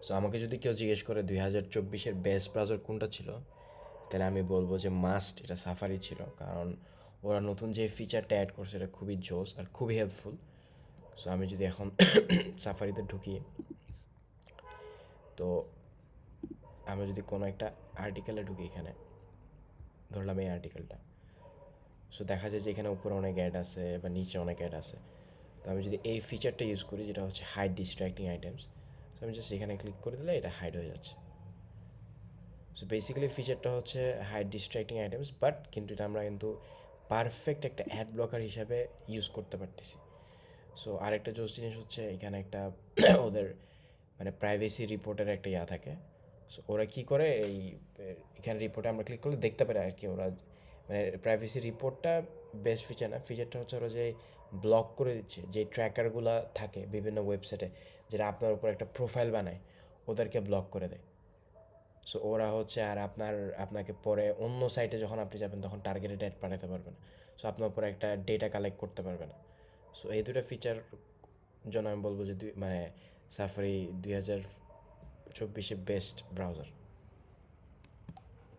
So আমাকে যদি কেউ জিজ্ঞেস করে 2024-এর বেস্ট ব্রাউজার কোনটা ছিল, তাহলে আমি বলবো যে মাস্ট এটা সাফারি ছিল, কারণ ওরা নতুন যে ফিচারটা অ্যাড করছে এটা খুবই জোস আর খুবই হেল্পফুল। সো আমি যদি এখন সাফারিতে ঢুকি, তো আমি যদি কোনো একটা আর্টিকেলে ঢুকি, এখানে ধরলাম এই আর্টিকেলটা, সো দেখা যায় যে এখানে উপরে অনেক অ্যাড আছে বা নিচে অনেক অ্যাড আছে। তো আমি যদি এই ফিচারটা ইউজ করি, যেটা হচ্ছে হাইড ডিস্ট্র্যাক্টিং আইটেমস, তো আমি জাস্ট এখানে ক্লিক করে দিলে এটা হাইড হয়ে যাচ্ছে। সো বেসিক্যালি ফিচারটা হচ্ছে হাইড ডিস্ট্র্যাক্টিং আইটেমস, বাট কিন্তু এটা আমরা কিন্তু পারফেক্ট একটা অ্যাড ব্লকার হিসাবে ইউজ করতে পারতেছি। সো আরেকটা জোস জিনিস হচ্ছে এখানে একটা ওদের মানে প্রাইভেসি রিপোর্টের একটা ইয়া থাকে। সো ওরা কী করে, এখানে রিপোর্টে আমরা ক্লিক করলে দেখতে পারে আর কি ওরা, মানে প্রাইভেসি রিপোর্টটা বেস্ট ফিচার না, ফিচারটা হচ্ছে ওরা যে ব্লক করে দিচ্ছে যে ট্র্যাকারগুলো থাকে বিভিন্ন ওয়েবসাইটে, যেটা আপনার উপর একটা প্রোফাইল বানায়, ওদেরকে ব্লক করে দেয়। সো ওরা হচ্ছে আর আপনাকে পরে অন্য সাইটে যখন আপনি যাবেন তখন টার্গেটেড অ্যাড পাঠাতে পারবে না। সো আপনার উপর একটা ডেটা কালেক্ট করতে পারবে না। সো এই দুটো ফিচার জন্য আমি বলবো যে মানে সাফারি 2024-এ বেস্ট ব্রাউজার।